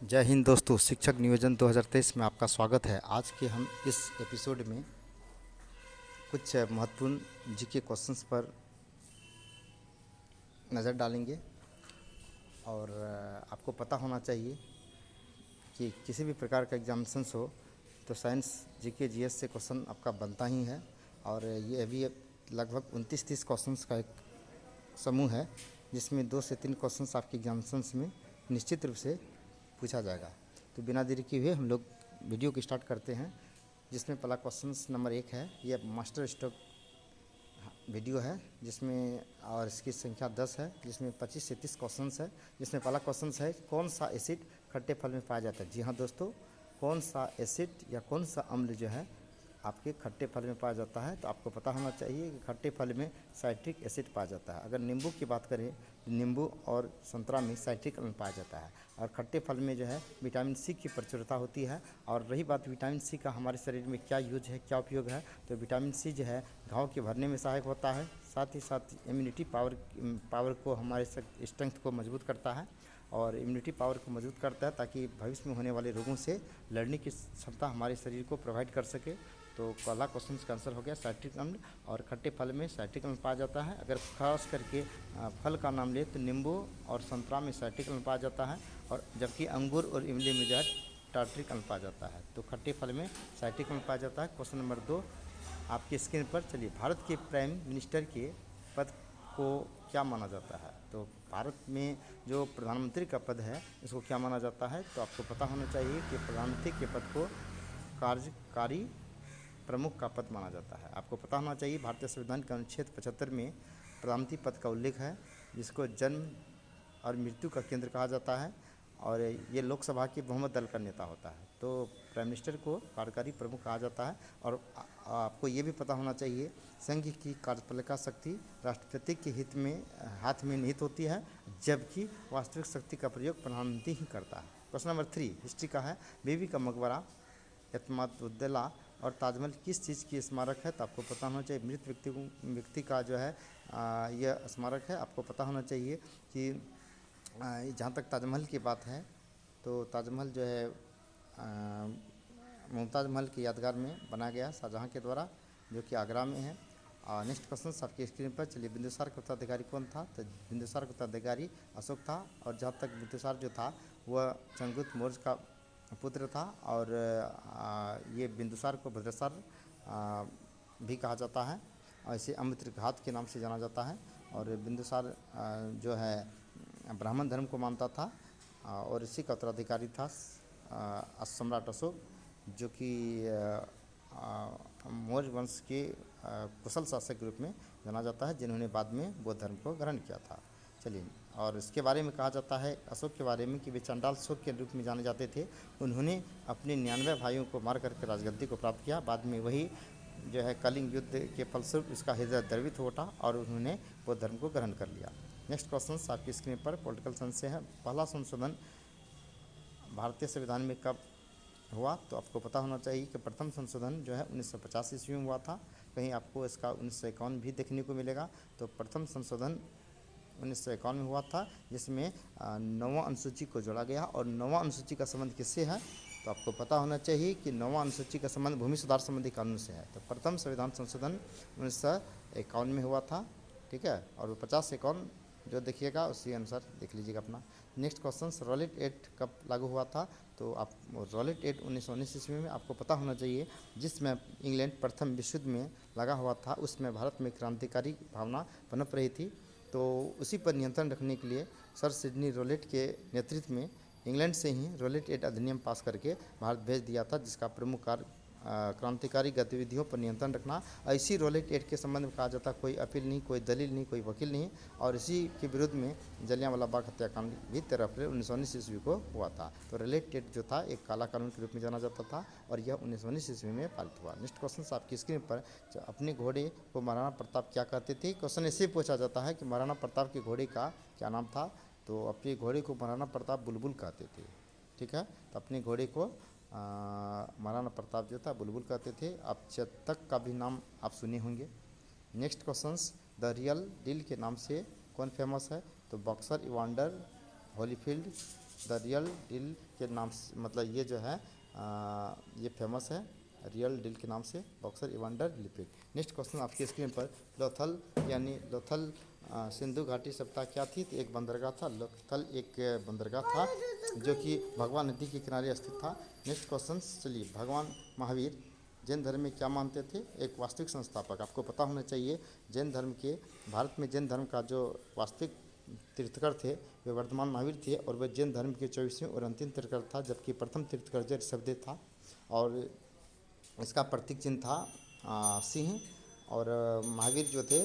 जय हिंद दोस्तों। शिक्षक नियोजन 2023 में आपका स्वागत है। आज के हम इस एपिसोड में कुछ महत्वपूर्ण जीके क्वेश्चंस पर नज़र डालेंगे। और आपको पता होना चाहिए कि किसी भी प्रकार का एग्जामिनेशंस हो तो साइंस जीके जीएस से क्वेश्चन आपका बनता ही है। और ये अभी लगभग 29-30 क्वेश्चंस का एक समूह है, जिसमें 2 से 3 क्वेश्चंस आपके एग्जामिनेशंस में निश्चित रूप से पूछा जाएगा। तो बिना देरी किए हुए हम लोग वीडियो को स्टार्ट करते हैं, जिसमें पहला क्वेश्चंस नंबर 1 है। ये मास्टर स्ट्रोक वीडियो है जिसमें, और इसकी संख्या 10 है, जिसमें 25 से 30 क्वेश्चंस है। जिसमें पहला क्वेश्चंस है, कौन सा एसिड खट्टे फल में पाया जाता है। जी हाँ दोस्तों, कौन सा एसिड या कौन सा अम्ल जो है आपके खट्टे फल में पाया जाता है। तो आपको पता होना चाहिए कि खट्टे फल में साइट्रिक एसिड पाया जाता है। अगर नींबू की बात करें तो नींबू और संतरा में साइट्रिक अम्ल पाया जाता है। और खट्टे फल में जो है विटामिन सी की प्रचुरता होती है। और रही बात विटामिन सी का हमारे शरीर में क्या यूज है, क्या उपयोग है, तो विटामिन सी जो है घाव के भरने में सहायक होता है। साथ ही साथ इम्यूनिटी पावर को, हमारे स्ट्रेंथ को मजबूत करता है। और इम्यूनिटी पावर को मजबूत करता है ताकि भविष्य में होने वाले रोगों से लड़ने की क्षमता हमारे शरीर को प्रोवाइड कर सके। तो पहला क्वेश्चन का आंसर हो गया साइट्रिक अम्ल। और खट्टे फल में साइट्रिक अम्ल पाया जाता है। अगर खास करके फल का नाम ले तो नींबू और संतरा में साइट्रिक अम्ल पाया जाता है, और जबकि अंगूर और इमली में जो है टार्ट्रिक अम्ल पाया जाता है। तो खट्टे फल में साइट्रिक अम्ल पाया जाता है। क्वेश्चन नंबर 2 आपकी स्क्रीन पर। चलिए, भारत के प्राइम मिनिस्टर के पद को क्या माना जाता है। तो भारत में जो प्रधानमंत्री का पद है इसको क्या माना जाता है। तो आपको पता होना चाहिए कि प्रधानमंत्री के पद को कार्यकारी प्रमुख का पद माना जाता है। आपको पता होना चाहिए भारतीय संविधान के अनुच्छेद 75 में प्रधानमंत्री पद का उल्लेख है, जिसको जन्म और मृत्यु का केंद्र कहा जाता है। और ये लोकसभा के बहुमत दल का नेता होता है। तो प्राइम मिनिस्टर को कार्यकारी प्रमुख कहा जाता है। और आपको ये भी पता होना चाहिए संघ की कार्यपालिका शक्ति राष्ट्रपति के हित में हाथ में निहित होती है, जबकि वास्तविक शक्ति का प्रयोग प्रधानमंत्री ही करता है। क्वेश्चन नंबर 3 हिस्ट्री का है। बीबी का मकबरा, एतमादुद्दौला और ताजमहल किस चीज़ की स्मारक है। तो आपको पता होना चाहिए मृत व्यक्ति का जो है यह स्मारक है। आपको पता होना चाहिए कि जहाँ तक ताजमहल की बात है तो ताजमहल जो है मुमताज़ महल की यादगार में बनाया गया शाहजहाँ के द्वारा, जो कि आगरा में है। नेक्स्ट क्वेश्चन आपकी स्क्रीन पर। चलिए, बिंदुसार का उत्तराधिकारी कौन था। तो बिंदुसार का उत्तराधिकारी अशोक था। और जहाँ तक बिंदुसार जो था वह चंद्रगुप्त मौर्य का पुत्र था। और ये बिंदुसार को भद्रसार भी कहा जाता है, और इसे अमृतघात के नाम से जाना जाता है। और बिंदुसार जो है ब्राह्मण धर्म को मानता था, और इसी का उत्तराधिकारी था सम्राट अशोक, जो कि मौर्य वंश के कुशल शासक के रूप में जाना जाता है, जिन्होंने बाद में बौद्ध धर्म को ग्रहण किया था। चलिए, और इसके बारे में कहा जाता है अशोक के बारे में कि वे चंडाल शोक के रूप में जाने जाते थे। उन्होंने अपने 99 भाइयों को मार करके राजगद्दी को प्राप्त किया। बाद में वही जो है कलिंग युद्ध के फलस्वरूप इसका हृदय द्रवित हो उठा और उन्होंने बौद्ध धर्म को ग्रहण कर लिया। नेक्स्ट क्वेश्चन आपकी स्क्रीन पर पॉलिटिकल साइंस से है। पहला संशोधन भारतीय संविधान में कब हुआ। तो आपको पता होना चाहिए कि प्रथम संशोधन जो है 1950 ईस्वी में हुआ था। कहीं आपको इसका 1951 भी देखने को मिलेगा। तो प्रथम संशोधन 1951 में हुआ था, जिसमें 9वां अनुसूची को जोड़ा गया। और 9वां अनुसूची का संबंध किससे है। तो आपको पता होना चाहिए कि 9वां अनुसूची का संबंध भूमि सुधार संबंधी कानून से है। तो प्रथम संविधान संशोधन 1951 में हुआ था, ठीक है। और 50-51 जो देखिएगा उसी अनुसार देख लीजिएगा अपना। नेक्स्ट क्वेश्चन, रॉलेट एक्ट कब लागू हुआ था। तो आप रॉलेट एक्ट 1919 ईस्वी में आपको पता होना चाहिए, जिसमें इंग्लैंड प्रथम विश्व युद्ध में लगा हुआ था। उसमें भारत में क्रांतिकारी भावना पनप रही थी। तो उसी पर नियंत्रण रखने के लिए सर सिडनी रॉलेट के नेतृत्व में इंग्लैंड से ही रॉलेट एक्ट अधिनियम पास करके भारत भेज दिया था, जिसका प्रमुख कार्य क्रांतिकारी गतिविधियों पर नियंत्रण रखना। इसी रॉलेट एक्ट के संबंध में कहा जाता है कोई अपील नहीं, कोई दलील नहीं, कोई वकील नहीं। और इसी के विरुद्ध में जलियांवाला बाग हत्याकांड भी 13 अप्रैल 1919 ईस्वी को हुआ था। तो रॉलेट एक्ट जो था एक काला कानून के रूप में जाना जाता था, और यह 1919 ईस्वी में पारित हुआ। नेक्स्ट क्वेश्चन आपकी स्क्रीन पर, अपने घोड़े को महाराणा प्रताप क्या कहते थे। क्वेश्चन ऐसे पूछा जाता है कि महाराणा प्रताप के घोड़े का क्या नाम था। तो अपने घोड़े को महाराणा प्रताप बुलबुल कहते थे, ठीक है। तो अपने घोड़े को महाराणा प्रताप जो था बुलबुल कहते थे। आप चेतक का भी नाम आप सुने होंगे। Next questions, the real deal के नाम से कौन फेमस है। तो boxer, Evander Holyfield, the real deal के नाम से, मतलब ये जो है ये फेमस है रियल डील के नाम से, बॉक्सर इवांडर लिपिक। नेक्स्ट क्वेश्चन आपकी स्क्रीन पर, लोथल यानी लोथल सिंधु घाटी सभ्यता क्या थी? तो एक बंदरगाह था। लोथल एक बंदरगाह था जो कि भगवान नदी के किनारे स्थित था। नेक्स्ट क्वेश्चन, चलिए, भगवान महावीर जैन धर्म में क्या मानते थे? एक वास्तविक संस्थापक, आपको पता होना चाहिए जैन धर्म के, भारत में जैन धर्म का जो वास्तविक तीर्थकर थे वे वर्तमान महावीर थे, और वे जैन धर्म के 24वें और अंतिम तीर्थकर था, जबकि प्रथम तीर्थकर जो ऋषभदेव था, और इसका प्रतीक चिन्ह था सिंह। और महावीर जो थे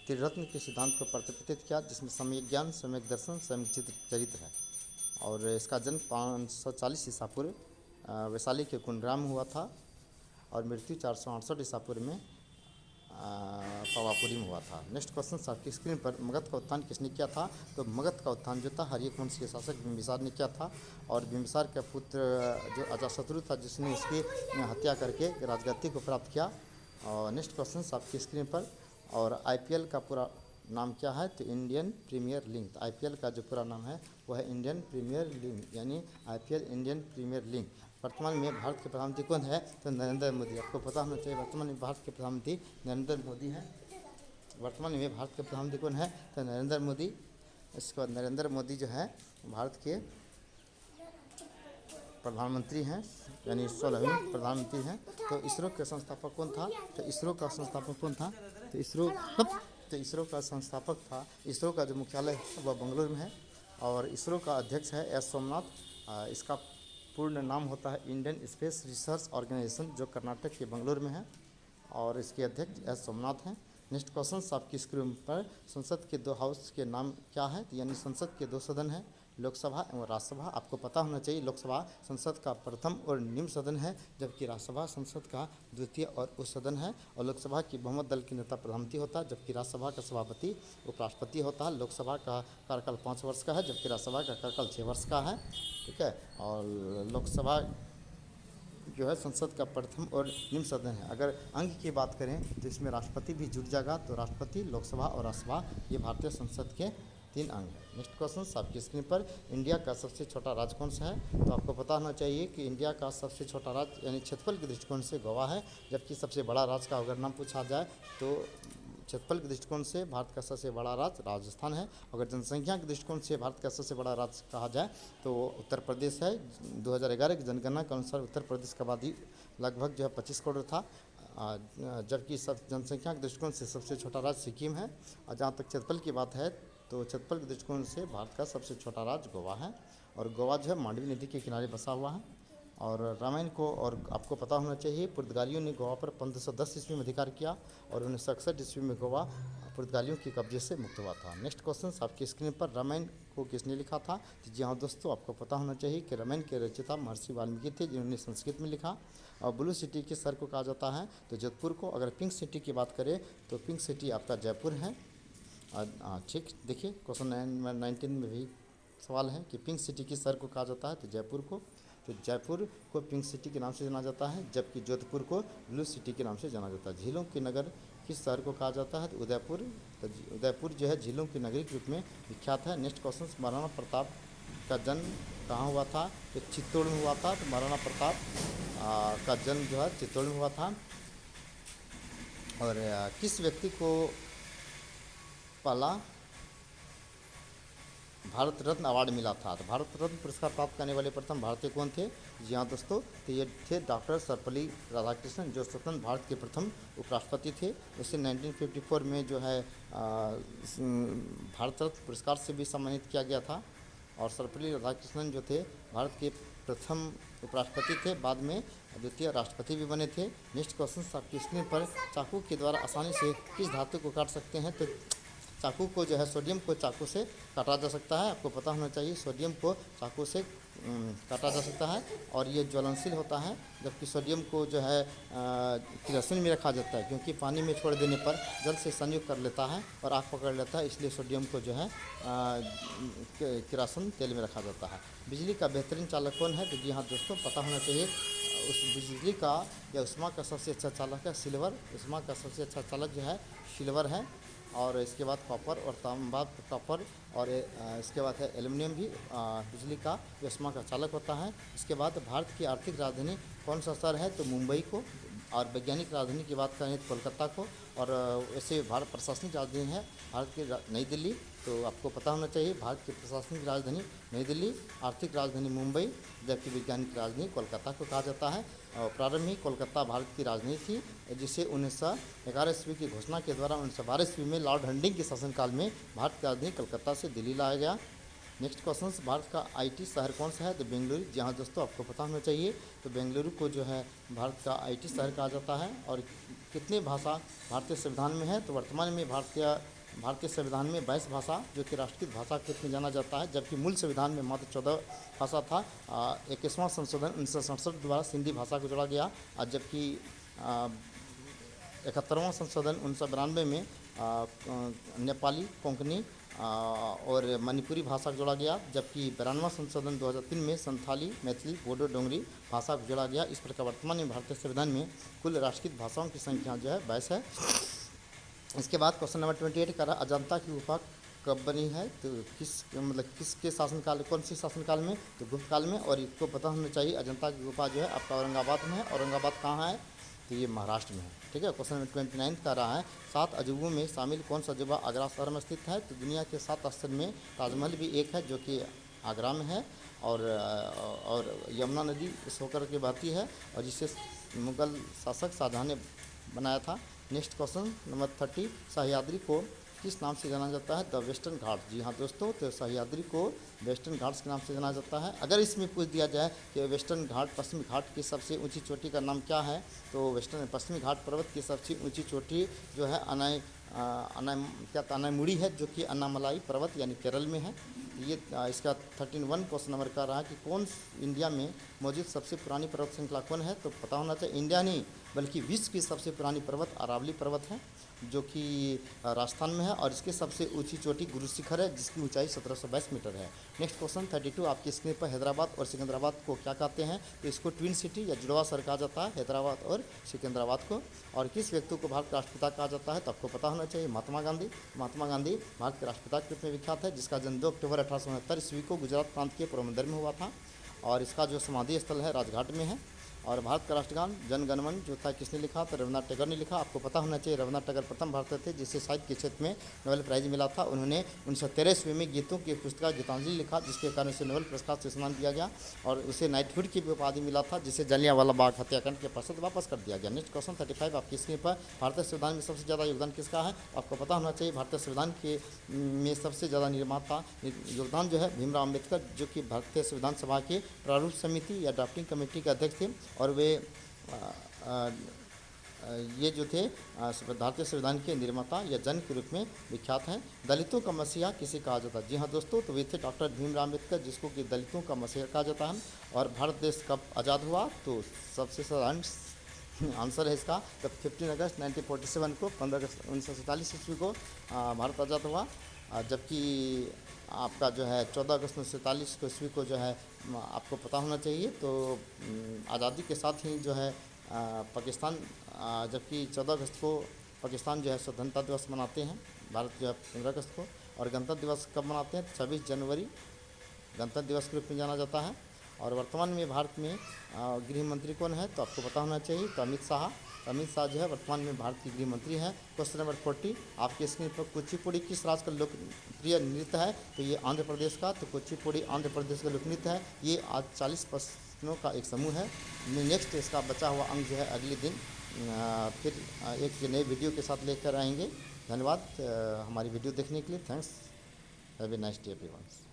त्रिरत्न के सिद्धांत को प्रतिपादित किया, जिसमें सम्यक ज्ञान, सम्यक दर्शन, सम्यक चरित्र है। और इसका जन्म 540 ईसा पूर्व वैशाली के कुंडग्राम में हुआ था, और मृत्यु 468 ईसा पूर्व में पावापुरी में हुआ था। नेक्स्ट क्वेश्चन आपकी स्क्रीन पर, मगध का उत्थान किसने किया था? तो मगध का उत्थान जो था हर्यक वंश के शासक बिंबिसार ने किया था, और बिंबिसार का पुत्र जो अजातशत्रु था, जिसने इसकी हत्या करके राजगद्दी को प्राप्त किया। और नेक्स्ट क्वेश्चन आपकी स्क्रीन पर, और आईपीएल का पूरा नाम क्या है? तो इंडियन प्रीमियर लीग। तो आईपीएल का जो पूरा नाम है वो है इंडियन प्रीमियर लीग, यानी आईपीएल इंडियन प्रीमियर लीग। वर्तमान में भारत के प्रधानमंत्री कौन है? तो नरेंद्र मोदी। आपको पता होना चाहिए वर्तमान में भारत के प्रधानमंत्री नरेंद्र मोदी हैं। वर्तमान में भारत के प्रधानमंत्री कौन है? तो नरेंद्र मोदी। इसके बाद नरेंद्र मोदी जो है भारत के प्रधानमंत्री हैं, यानी 16वें प्रधानमंत्री हैं। तो इसरो के संस्थापक कौन था? तो इसरो का संस्थापक कौन था? तो इसरो का संस्थापक था, इसरो का जो मुख्यालय है वह बेंगलुरु में है, और इसरो का अध्यक्ष है एस सोमनाथ। इसका पूर्ण नाम होता है इंडियन स्पेस रिसर्च ऑर्गेनाइजेशन, जो कर्नाटक के बेंगलुरु में है, और इसके अध्यक्ष एस सोमनाथ हैं। नेक्स्ट क्वेश्चन आपकी स्क्रीन पर, संसद के 2 हाउस के नाम क्या है? यानी संसद के 2 सदन हैं, लोकसभा एवं राज्यसभा। आपको पता होना चाहिए लोकसभा संसद का प्रथम और निम्न सदन है, जबकि राज्यसभा संसद का द्वितीय और उच्च सदन है। और लोकसभा की बहुमत दल के नेता प्रधानमंत्री होता है, जबकि राज्यसभा का सभापति उपराष्ट्रपति होता है। लोकसभा का कार्यकाल 5 वर्ष का है, जबकि राज्यसभा का कार्यकाल 6 वर्ष का है। ठीक है, और लोकसभा जो है संसद का प्रथम और निम्न सदन है। अगर अंग की बात करें तो इसमें राष्ट्रपति भी जुड़ जाएगा, तो राष्ट्रपति, लोकसभा और राज्यसभा ये भारतीय संसद के 3 अंग हैं। नेक्स्ट क्वेश्चन आपकी स्क्रीन पर, इंडिया का सबसे छोटा राज्य कौन सा है? तो आपको पता होना चाहिए कि इंडिया का सबसे छोटा राज्य यानी क्षेत्रफल के दृष्टिकोण से गोवा है, जबकि सबसे बड़ा राज्य का अगर नाम पूछा जाए तो क्षेत्रफल के दृष्टिकोण से भारत का सबसे बड़ा राज्य राजस्थान है। अगर जनसंख्या के दृष्टिकोण से भारत का सबसे बड़ा राज्य कहा जाए तो उत्तर प्रदेश है। 2011 की जनगणना के अनुसार उत्तर प्रदेश की आबादी लगभग जो है 25 करोड़ था, जबकि सब जनसंख्या के दृष्टिकोण से सबसे छोटा राज्य सिक्किम है। और जहाँ तक क्षेत्रफल की बात है तो क्षेत्रफल के दृष्टिकोण से भारत का सबसे छोटा राज्य गोवा है, और गोवा जो है मांडवी नदी के किनारे बसा हुआ है। और रामायण को, और आपको पता होना चाहिए पुर्तगालियों ने गोवा पर 1510 ईस्वी में अधिकार किया, और 1961 ईस्वी में गोवा पुर्तगालियों के कब्जे से मुक्त हुआ था। नेक्स्ट क्वेश्चन आपकी स्क्रीन पर, रामायण को किसने लिखा था? तो जी हाँ दोस्तों, आपको पता होना चाहिए कि रामायण के रचयिता महर्षि वाल्मीकि थे, जिन्होंने संस्कृत में लिखा। और ब्लू सिटी किस शहर को कहा जाता है? तो जोधपुर को। अगर पिंक सिटी की बात करें तो पिंक सिटी आपका जयपुर है। ठीक, देखिए क्वेश्चन 19 में भी सवाल है कि पिंक सिटी किस शहर को कहा जाता है? तो जयपुर को। तो जयपुर को पिंक सिटी के नाम से जाना जाता है, जबकि जोधपुर को ब्लू सिटी के नाम से जाना जाता है। झीलों के नगर किस शहर को कहा जाता है? तो उदयपुर। तो उदयपुर जो है झीलों की नगरी के रूप में विख्यात है। नेक्स्ट क्वेश्चन, महाराणा प्रताप का जन्म कहाँ हुआ था? तो चित्तौड़ में हुआ था। तो महाराणा प्रताप का जन्म जो है चित्तौड़ में हुआ था। और किस व्यक्ति को पहला भारत रत्न अवार्ड मिला था? तो भारत रत्न पुरस्कार प्राप्त करने वाले प्रथम भारतीय कौन थे? जी हाँ दोस्तों, तो ये थे डॉक्टर सर्वपल्ली राधाकृष्णन, जो स्वतंत्र भारत के प्रथम उपराष्ट्रपति थे। उसे 1954 में जो है भारत रत्न पुरस्कार से भी सम्मानित किया गया था। और सर्वपल्ली राधाकृष्णन जो थे भारत के प्रथम उपराष्ट्रपति थे, बाद में द्वितीय राष्ट्रपति भी बने थे। नेक्स्ट क्वेश्चन आपकी स्क्रीन पर, चाकू के द्वारा आसानी से किस धातु को काट सकते हैं? तो चाकू को जो है सोडियम को चाकू से काटा जा सकता है। आपको पता होना चाहिए सोडियम को चाकू से काटा जा सकता है, और ये ज्वलनशील होता है, जबकि सोडियम को जो है किरोसिन में रखा जाता है, क्योंकि पानी में छोड़ देने पर जल से संयुक्त कर लेता है और आग पकड़ लेता है, इसलिए सोडियम को जो है किरोसिन तेल में रखा जाता है। बिजली का बेहतरीन चालक कौन है? तो जी हाँ दोस्तों, पता होना चाहिए उस बिजली का या उष्मा का सबसे अच्छा चालक है सिल्वर। उष्मा का सबसे अच्छा चालक जो है सिल्वर है। और इसके बाद कॉपर और तांबा कॉपर और इसके बाद है एल्युमिनियम भी बिजली का चश्मा का चालक होता है। इसके बाद भारत की आर्थिक राजधानी कौन सा शहर है, तो मुंबई को। और वैज्ञानिक राजधानी की बात करें तो कोलकाता को। और वैसे भारत प्रशासनिक राजधानी है भारत की नई दिल्ली। तो आपको पता होना चाहिए भारत की प्रशासनिक राजधानी नई दिल्ली, आर्थिक राजधानी मुंबई, जबकि वैज्ञानिक राजधानी कोलकाता को कहा जाता है। और प्रारंभ में कोलकाता भारत की राजधानी थी, जिसे 1911 ईस्वी की घोषणा के द्वारा 1912 ईस्वी में लॉर्ड हंडिंग के शासनकाल में भारत की राजधानी कोलकाता से दिल्ली लाया गया। नेक्स्ट क्वेश्चन, भारत का आईटी शहर कौन सा है, तो बेंगलुरु। जहाँ दोस्तों आपको पता होना चाहिए, तो बेंगलुरु को जो है भारत का आईटी शहर कहा जाता है। और कितनी भाषा भारतीय संविधान में है, तो वर्तमान में भारतीय संविधान में 22 भाषा जो कि राष्ट्रीय भाषा के रूप में जाना जाता है, जबकि मूल संविधान में मात्र 14 भाषा था। 21वां संशोधन 1967 द्वारा सिंधी भाषा को जोड़ा गया, और जबकि 71वां संशोधन 1992 में नेपाली, कोंकणी और मणिपुरी भाषा को जोड़ा गया, जबकि 92वां संशोधन 2003 में संथाली, मैथिली, बोडो, डोंगरी भाषा को जोड़ा गया। इस प्रकार वर्तमान में भारतीय संविधान में कुल राष्ट्रीय भाषाओं की संख्या जो है 22 है। इसके बाद क्वेश्चन नंबर 28 कर रहा, अजंता की गुफा कब बनी है, तो किसके शासनकाल, कौन सी शासनकाल में, तो गुप्त काल में। और इसको पता होना चाहिए अजंता की गुफा जो है आपका औरंगाबाद में है। औरंगाबाद कहाँ है, तो ये महाराष्ट्र में है। ठीक है। क्वेश्चन नंबर 29 का रहा है, 7 अजूबों में शामिल कौन सा अजूबा आगरा शहर में स्थित है, तो दुनिया के 7 स्थल में ताजमहल भी एक है जो कि आगरा में है। और यमुना नदी इस होकर के बहती है, और जिसे मुगल शासक शाहजहाँ ने बनाया था। नेक्स्ट क्वेश्चन नंबर 30, सह्याद्री को किस नाम से जाना जाता है, द वेस्टर्न घाट। जी हाँ दोस्तों, तो सह्याद्री को वेस्टर्न घाट्स के नाम से जाना जाता है। अगर इसमें पूछ दिया जाए कि वेस्टर्न घाट, पश्चिमी घाट की सबसे ऊंची चोटी का नाम क्या है, तो पश्चिमी घाट पर्वत की सबसे ऊंची चोटी जो है अनाईमुड़ी है, जो कि अन्नामलाई पर्वत यानी केरल में है। ये इसका 31 क्वेश्चन नंबर का रहा है कि कौन इंडिया में मौजूद सबसे पुरानी पर्वत श्रृंखला कौन है, तो पता होना चाहिए इंडिया नहीं बल्कि विश्व की सबसे पुरानी पर्वत अरावली पर्वत है, जो कि राजस्थान में है। और इसकी सबसे ऊंची चोटी गुरु शिखर है, जिसकी ऊंचाई 1722 मीटर है। नेक्स्ट क्वेश्चन 32 आपकी स्क्रीन पर, हैदराबाद और सिकंदराबाद को क्या कहते हैं, तो इसको ट्विन सिटी या जुड़वा शहर कहा जाता है, हैदराबाद और सिकंदराबाद को। और किस व्यक्ति को भारत का राष्ट्रपिता कहा जाता है, तो आपको पता होना चाहिए महात्मा गांधी। महात्मा गांधी भारत के राष्ट्रपिता के रूप में विख्यात है, जिसका जन्म 2 अक्टूबर 1869 ईस्वी को गुजरात प्रांत के पोरबंदर में हुआ था। और इसका जो समाधि स्थल है राजघाट में है। और भारत का राष्ट्रगान जन गण मन जो था किसने लिखा, तो रविन्द्रनाथ टैगोर ने लिखा। आपको पता होना चाहिए रविन्द्रनाथ टैगोर प्रथम भारतीय थे जिसे साहित्य के क्षेत्र में नोबेल प्राइज मिला था। उन्होंने 1913 ईस्वी में गीतों की पुस्तक गीतांजलि लिखा, जिसके कारण उसे नोबेल पुरस्कार से सम्मान दिया गया। और उसे नाइटहुड की भी उपाधि मिला था, जिसे जलियांवाला बाग हत्याकांड के पश्चात वापस कर दिया गया। नेक्स्ट क्वेश्चन 35 आपकी स्क्रीन पर, भारतीय संविधान में सबसे ज़्यादा योगदान किसका है, आपको पता होना चाहिए भारतीय संविधान के में सबसे ज़्यादा निर्माता योगदान जो है भीमराव अम्बेडकर, जो कि भारतीय संविधान सभा के प्रारूप समिति या ड्राफ्टिंग कमेटी के अध्यक्ष थे। और वे ये जो थे भारतीय संविधान के निर्माता या जन के रूप में विख्यात हैं। दलितों का मसीहा किसे कहा जाता है, जी हाँ दोस्तों, तो वे थे डॉक्टर भीमराव अम्बेडकर, जिसको कि दलितों का मसीहा कहा जाता है। और भारत देश कब आज़ाद हुआ, तो सबसे साधारण आंसर है इसका, तब 15 अगस्त 1947 को, 15 अगस्त 1947 ईस्वी को भारत आज़ाद हुआ। जबकि आपका जो है 14 अगस्त 1947 को ईस्वी को जो है आपको पता होना चाहिए, तो आज़ादी के साथ ही जो है पाकिस्तान, जबकि 14 अगस्त को पाकिस्तान जो है स्वतंत्रता दिवस मनाते हैं, भारत जो है 15 अगस्त को। और गणतंत्र दिवस कब मनाते हैं, 26 जनवरी गणतंत्र दिवस के रूप में जाना जाता है। और वर्तमान में भारत में गृह मंत्री कौन है, तो आपको पता होना चाहिए, तो अमित शाह जो है वर्तमान में भारत के गृह मंत्री हैं। क्वेश्चन नंबर 40 आपके स्क्रीन पर, कुचिपुड़ी किस राज्य का लोकप्रिय नृत्य है, तो ये आंध्र प्रदेश का, तो कुचिपुड़ी आंध्र प्रदेश का लोक नृत्य है। ये आज 40 प्रश्नों का एक समूह है। नेक्स्ट इसका बचा हुआ अंक जो है अगले दिन फिर एक नए वीडियो के साथ लेकर आएंगे। धन्यवाद हमारी वीडियो देखने के लिए। Thanks, have a nice day everyone.